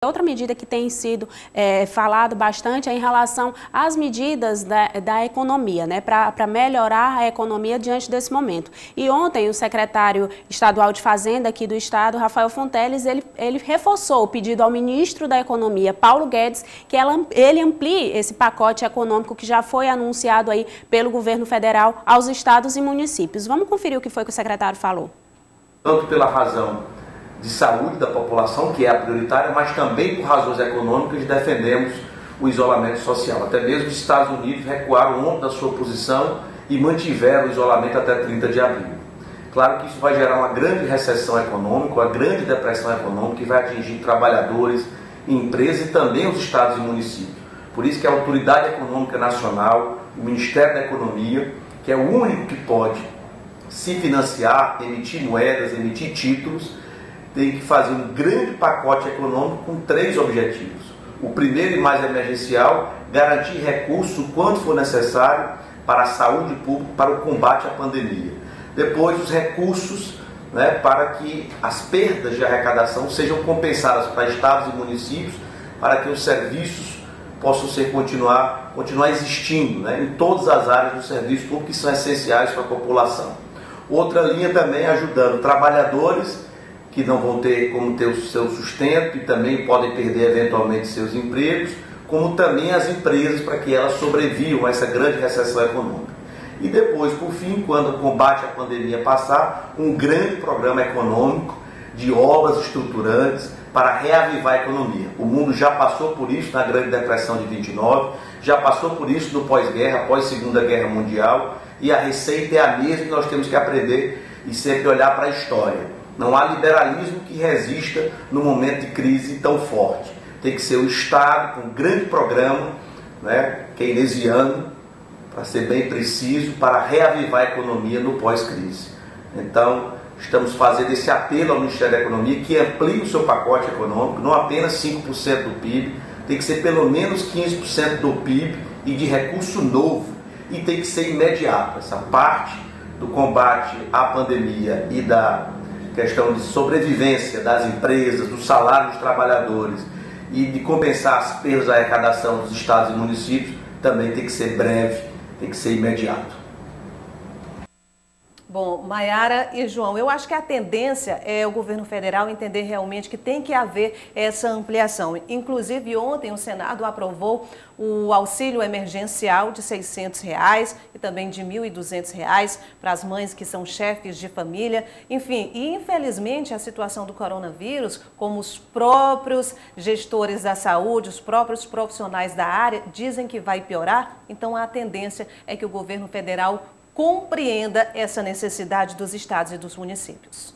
Outra medida que tem sido falado bastante é em relação às medidas da economia, né, para melhorar a economia diante desse momento. E ontem o secretário estadual de Fazenda aqui do estado, Rafael Fonteles, ele reforçou o pedido ao ministro da Economia, Paulo Guedes, que ele amplie esse pacote econômico que já foi anunciado aí pelo governo federal aos estados e municípios. Vamos conferir o que foi que o secretário falou. Tanto pela razão de saúde da população, que é a prioritária, mas também por razões econômicas defendemos o isolamento social. Até mesmo os Estados Unidos recuaram ontem da sua posição e mantiveram o isolamento até 30 de abril. Claro que isso vai gerar uma grande recessão econômica, uma grande depressão econômica que vai atingir trabalhadores, empresas e também os estados e municípios. Por isso que a Autoridade Econômica Nacional, o Ministério da Economia, que é o único que pode se financiar, emitir moedas, emitir títulos, tem que fazer um grande pacote econômico com 3 objetivos. O primeiro e mais emergencial, garantir recursos quanto for necessário para a saúde pública, para o combate à pandemia. Depois, os recursos, né, para que as perdas de arrecadação sejam compensadas para estados e municípios, para que os serviços possam continuar existindo, né, em todas as áreas do serviço público que são essenciais para a população. Outra linha também ajudando trabalhadores que não vão ter como ter o seu sustento e também podem perder eventualmente seus empregos, como também as empresas para que elas sobrevivam a essa grande recessão econômica. E depois, por fim, quando o combate à pandemia passar, um grande programa econômico de obras estruturantes para reavivar a economia. O mundo já passou por isso na Grande Depressão de 29, já passou por isso no pós-guerra, pós-Segunda Guerra Mundial, e a receita é a mesma que nós temos que aprender e sempre olhar para a história. Não há liberalismo que resista no momento de crise tão forte. Tem que ser o Estado com um grande programa, né, keynesiano, para ser bem preciso, para reavivar a economia no pós-crise. Então, estamos fazendo esse apelo ao Ministério da Economia que amplie o seu pacote econômico, não apenas 5% do PIB, tem que ser pelo menos 15% do PIB e de recurso novo, e tem que ser imediato. Essa parte do combate à pandemia e da questão de sobrevivência das empresas, do salário dos trabalhadores e de compensar as perdas da arrecadação dos estados e municípios também tem que ser breve, tem que ser imediato. Bom, Maiara e João, eu acho que a tendência é o governo federal entender realmente que tem que haver essa ampliação. Inclusive, ontem o Senado aprovou o auxílio emergencial de R$ 600 e também de R$ 1.200 para as mães que são chefes de família. Enfim, e infelizmente a situação do coronavírus, como os próprios gestores da saúde, os próprios profissionais da área dizem que vai piorar, então a tendência é que o governo federal compreenda essa necessidade dos estados e dos municípios.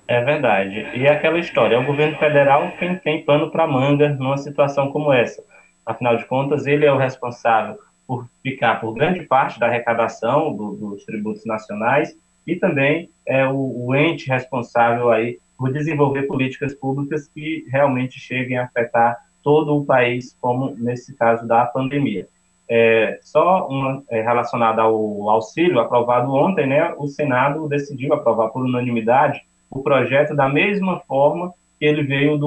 É verdade. E é aquela história, é o governo federal quem tem pano para manga numa situação como essa. Afinal de contas, ele é o responsável por ficar por grande parte da arrecadação dos tributos nacionais e também é o ente responsável aí por desenvolver políticas públicas que realmente cheguem a afetar todo o país, como nesse caso da pandemia. Só relacionada ao auxílio aprovado ontem, né, o Senado decidiu aprovar por unanimidade o projeto da mesma forma que ele veio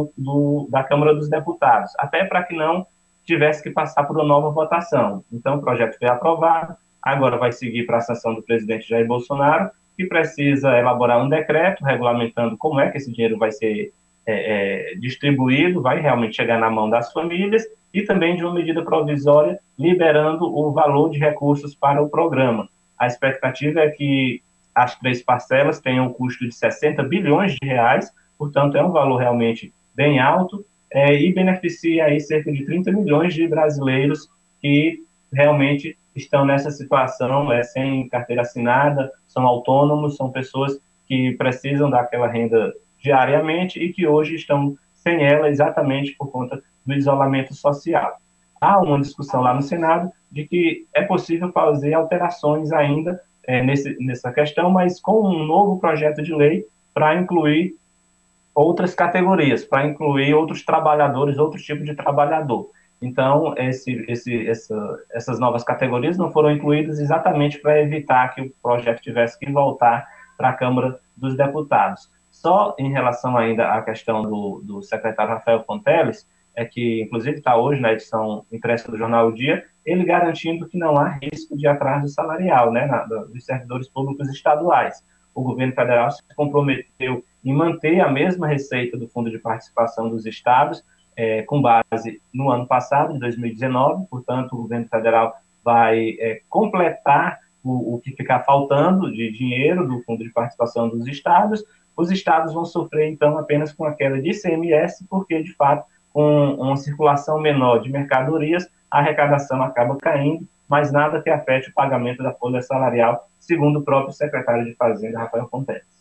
da Câmara dos Deputados, até para que não tivesse que passar por uma nova votação. Então o projeto foi aprovado, agora vai seguir para a sanção do presidente Jair Bolsonaro, que precisa elaborar um decreto regulamentando como é que esse dinheiro vai ser distribuído, vai realmente chegar na mão das famílias, e também de uma medida provisória liberando o valor de recursos para o programa. A expectativa é que as 3 parcelas tenham um custo de 60 bilhões de reais, portanto é um valor realmente bem alto, e beneficia aí cerca de 30 milhões de brasileiros que realmente estão nessa situação, sem carteira assinada, são autônomos, são pessoas que precisam daquela renda diariamente e que hoje estão sem ela exatamente por conta do isolamento social. Há uma discussão lá no Senado de que é possível fazer alterações ainda nessa questão, mas com um novo projeto de lei para incluir outras categorias, para incluir outros trabalhadores, outro tipo de trabalhador. Então, essas novas categorias não foram incluídas exatamente para evitar que o projeto tivesse que voltar para a Câmara dos Deputados. Só em relação ainda à questão do secretário Rafael Fonteles, é que, inclusive, está hoje na edição impressa do Jornal O Dia, ele garantindo que não há risco de atraso salarial, né, dos servidores públicos estaduais. O governo federal se comprometeu em manter a mesma receita do Fundo de Participação dos Estados, com base no ano passado, de 2019, portanto, o governo federal vai completar o que ficar faltando de dinheiro do Fundo de Participação dos Estados. Os estados vão sofrer, então, apenas com a queda de ICMS, porque, de fato, com uma circulação menor de mercadorias, a arrecadação acaba caindo, mas nada que afete o pagamento da folha salarial, segundo o próprio secretário de Fazenda, Rafael Fonteles.